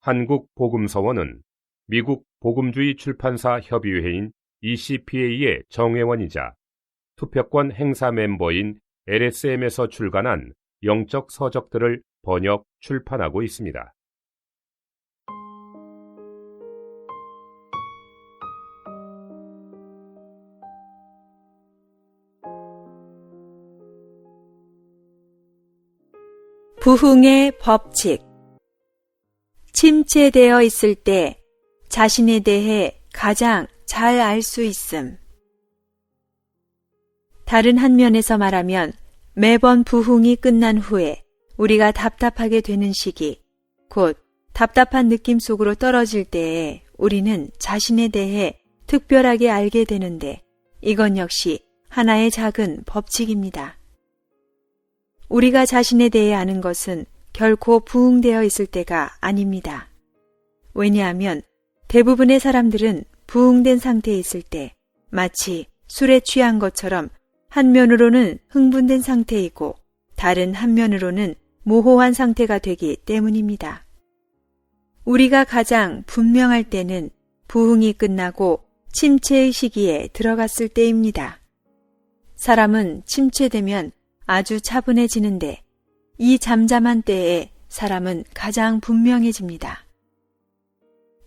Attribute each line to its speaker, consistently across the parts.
Speaker 1: 한국복음서원은 미국 복음주의 출판사 협의회인 ECPA의 정회원이자 투표권 행사 멤버인 LSM에서 출간한 영적 서적들을 번역, 출판하고 있습니다.
Speaker 2: 부흥의 법칙. 침체되어 있을 때 자신에 대해 가장 잘 알 수 있음. 다른 한 면에서 말하면 매번 부흥이 끝난 후에 우리가 답답하게 되는 시기, 곧 답답한 느낌 속으로 떨어질 때에 우리는 자신에 대해 특별하게 알게 되는데 이건 역시 하나의 작은 법칙입니다. 우리가 자신에 대해 아는 것은 결코 부흥되어 있을 때가 아닙니다. 왜냐하면 대부분의 사람들은 부흥된 상태에 있을 때 마치 술에 취한 것처럼 한면으로는 흥분된 상태이고 다른 한면으로는 모호한 상태가 되기 때문입니다. 우리가 가장 분명할 때는 부흥이 끝나고 침체의 시기에 들어갔을 때입니다. 사람은 침체되면 아주 차분해지는데 이 잠잠한 때에 사람은 가장 분명해집니다.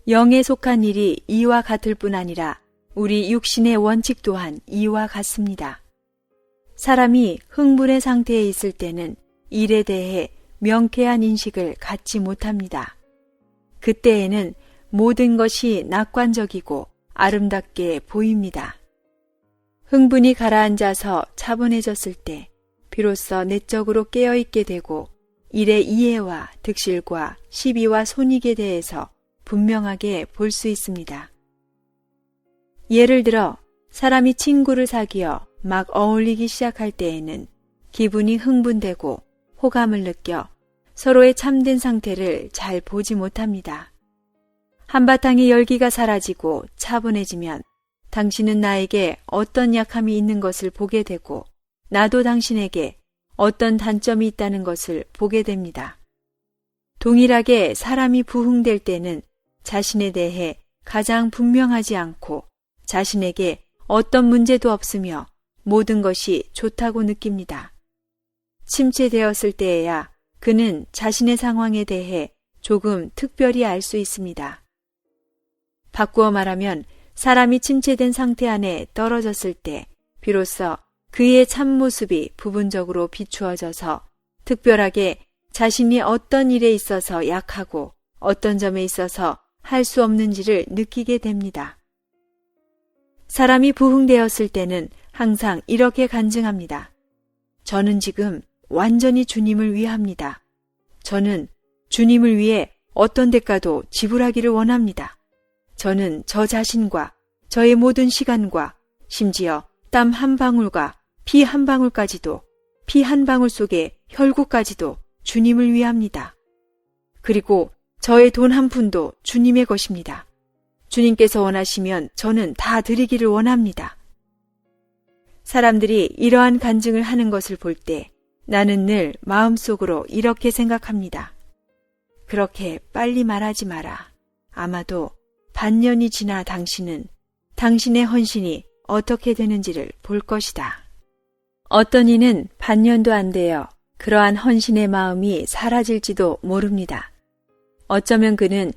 Speaker 2: 영에 속한 일이 이와 같을 뿐 아니라 우리 육신의 원칙 또한 이와 같습니다. 사람이 흥분의 상태에 있을 때는 일에 대해 명쾌한 인식을 갖지 못합니다. 그때에는 모든 것이 낙관적이고 아름답게 보입니다. 흥분이 가라앉아서 차분해졌을 때 비로소 내적으로 깨어있게 되고 일의 이해와 득실과 시비와 손익에 대해서 분명하게 볼 수 있습니다. 예를 들어 사람이 친구를 사귀어 막 어울리기 시작할 때에는 기분이 흥분되고 호감을 느껴 서로의 참된 상태를 잘 보지 못합니다. 한바탕의 열기가 사라지고 차분해지면 당신은 나에게 어떤 약함이 있는 것을 보게 되고 나도 당신에게 어떤 단점이 있다는 것을 보게 됩니다. 동일하게 사람이 부흥될 때는 자신에 대해 가장 분명하지 않고 자신에게 어떤 문제도 없으며 모든 것이 좋다고 느낍니다. 침체되었을 때에야 그는 자신의 상황에 대해 조금 특별히 알 수 있습니다. 바꾸어 말하면 사람이 침체된 상태 안에 떨어졌을 때 비로소 그의 참모습이 부분적으로 비추어져서 특별하게 자신이 어떤 일에 있어서 약하고 어떤 점에 있어서 할 수 없는지를 느끼게 됩니다. 사람이 부흥되었을 때는 항상 이렇게 간증합니다. 저는 지금 완전히 주님을 위합니다. 저는 주님을 위해 어떤 대가도 지불하기를 원합니다. 저는 저 자신과 저의 모든 시간과 심지어 땀 한 방울과 피 한 방울까지도 피 한 방울 속의 혈구까지도 주님을 위합니다. 그리고 저의 돈 한 푼도 주님의 것입니다. 주님께서 원하시면 저는 다 드리기를 원합니다. 사람들이 이러한 간증을 하는 것을 볼 때 나는 늘 마음속으로 이렇게 생각합니다. 그렇게 빨리 말하지 마라. 아마도 반년이 지나 당신은 당신의 헌신이 어떻게 되는지를 볼 것이다. 어떤 이는 반년도 안 되어 그러한 헌신의 마음이 사라질지도 모릅니다. 어쩌면 그는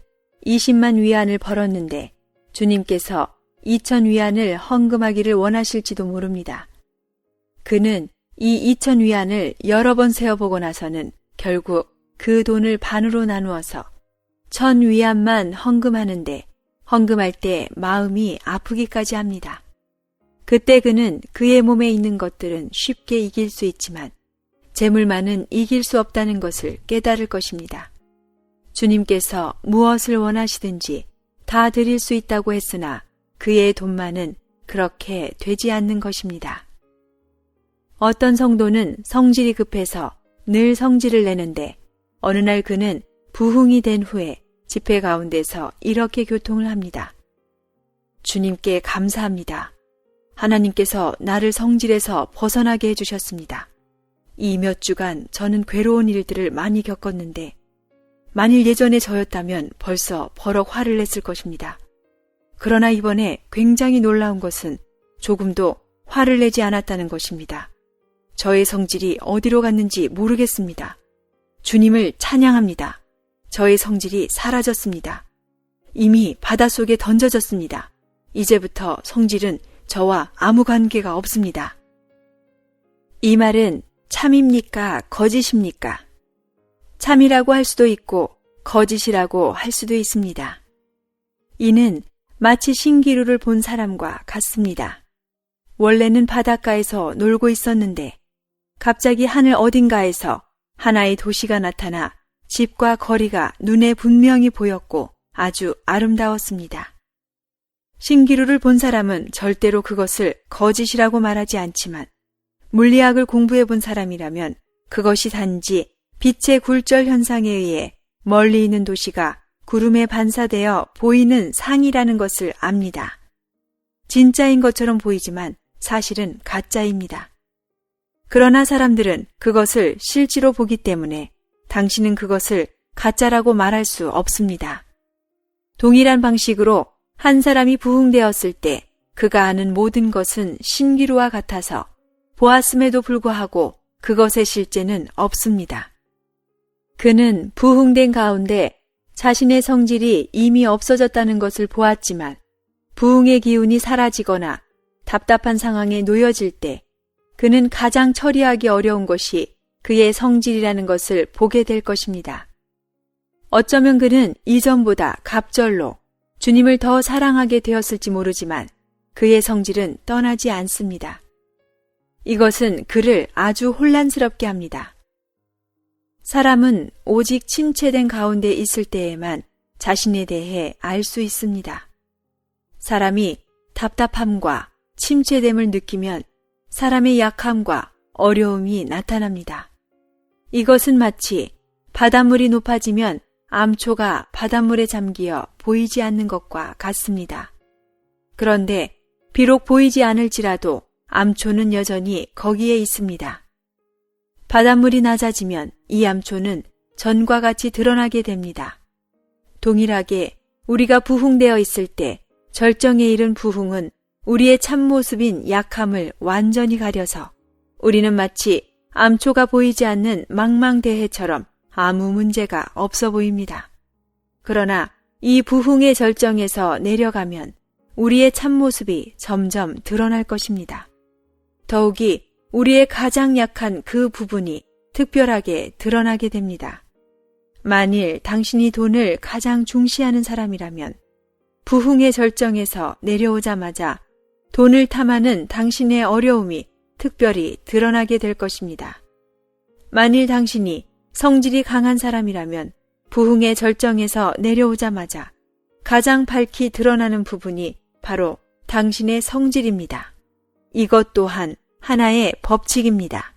Speaker 2: 20만 위안을 벌었는데 주님께서 2,000 위안을 헌금하기를 원하실지도 모릅니다. 그는 이 2,000 위안을 여러 번 세어보고 나서는 결국 그 돈을 반으로 나누어서 1,000 위안만 헌금하는데 헌금할 때 마음이 아프기까지 합니다. 그때 그는 그의 몸에 있는 것들은 쉽게 이길 수 있지만 재물만은 이길 수 없다는 것을 깨달을 것입니다. 주님께서 무엇을 원하시든지 다 드릴 수 있다고 했으나 그의 돈만은 그렇게 되지 않는 것입니다. 어떤 성도는 성질이 급해서 늘 성질을 내는데 어느 날 그는 부흥이 된 후에 집회 가운데서 이렇게 교통을 합니다. 주님께 감사합니다. 하나님께서 나를 성질에서 벗어나게 해주셨습니다. 이 몇 주간 저는 괴로운 일들을 많이 겪었는데 만일 예전에 저였다면 벌써 버럭 화를 냈을 것입니다. 그러나 이번에 굉장히 놀라운 것은 조금도 화를 내지 않았다는 것입니다. 저의 성질이 어디로 갔는지 모르겠습니다. 주님을 찬양합니다. 저의 성질이 사라졌습니다. 이미 바닷속에 던져졌습니다. 이제부터 성질은 저와 아무 관계가 없습니다. 이 말은 참입니까? 거짓입니까? 참이라고 할 수도 있고 거짓이라고 할 수도 있습니다. 이는 마치 신기루를 본 사람과 같습니다. 원래는 바닷가에서 놀고 있었는데 갑자기 하늘 어딘가에서 하나의 도시가 나타나 집과 거리가 눈에 분명히 보였고 아주 아름다웠습니다. 신기루를 본 사람은 절대로 그것을 거짓이라고 말하지 않지만 물리학을 공부해 본 사람이라면 그것이 단지 빛의 굴절 현상에 의해 멀리 있는 도시가 구름에 반사되어 보이는 상이라는 것을 압니다. 진짜인 것처럼 보이지만 사실은 가짜입니다. 그러나 사람들은 그것을 실제로 보기 때문에 당신은 그것을 가짜라고 말할 수 없습니다. 동일한 방식으로 한 사람이 부흥되었을 때 그가 아는 모든 것은 신기루와 같아서 보았음에도 불구하고 그것의 실제는 없습니다. 그는 부흥된 가운데 자신의 성질이 이미 없어졌다는 것을 보았지만 부흥의 기운이 사라지거나 답답한 상황에 놓여질 때 그는 가장 처리하기 어려운 것이 그의 성질이라는 것을 보게 될 것입니다. 어쩌면 그는 이전보다 갑절로 주님을 더 사랑하게 되었을지 모르지만 그의 성질은 떠나지 않습니다. 이것은 그를 아주 혼란스럽게 합니다. 사람은 오직 침체된 가운데 있을 때에만 자신에 대해 알 수 있습니다. 사람이 답답함과 침체됨을 느끼면 사람의 약함과 어려움이 나타납니다. 이것은 마치 바닷물이 높아지면 암초가 바닷물에 잠기어 보이지 않는 것과 같습니다. 그런데 비록 보이지 않을지라도 암초는 여전히 거기에 있습니다. 바닷물이 낮아지면 이 암초는 전과 같이 드러나게 됩니다. 동일하게 우리가 부흥되어 있을 때 절정에 이른 부흥은 우리의 참모습인 약함을 완전히 가려서 우리는 마치 암초가 보이지 않는 망망대해처럼 아무 문제가 없어 보입니다. 그러나 이 부흥의 절정에서 내려가면 우리의 참모습이 점점 드러날 것입니다. 더욱이 우리의 가장 약한 그 부분이 특별하게 드러나게 됩니다. 만일 당신이 돈을 가장 중시하는 사람이라면 부흥의 절정에서 내려오자마자 돈을 탐하는 당신의 어려움이 특별히 드러나게 될 것입니다. 만일 당신이 성질이 강한 사람이라면 부흥의 절정에서 내려오자마자 가장 밝히 드러나는 부분이 바로 당신의 성질입니다. 이것 또한 하나의 법칙입니다.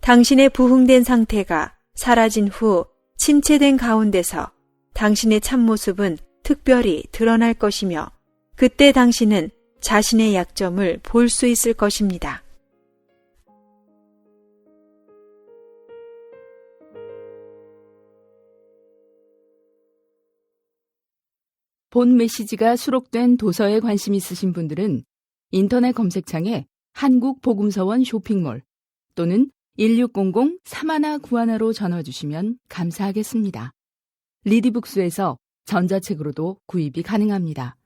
Speaker 2: 당신의 부흥된 상태가 사라진 후 침체된 가운데서 당신의 참모습은 특별히 드러날 것이며 그때 당신은 자신의 약점을 볼 수 있을 것입니다.
Speaker 3: 본 메시지가 수록된 도서에 관심 있으신 분들은 인터넷 검색창에 한국복음서원 쇼핑몰 또는 1600-3191로 전화 주시면 감사하겠습니다. 리디북스에서 전자책으로도 구입이 가능합니다.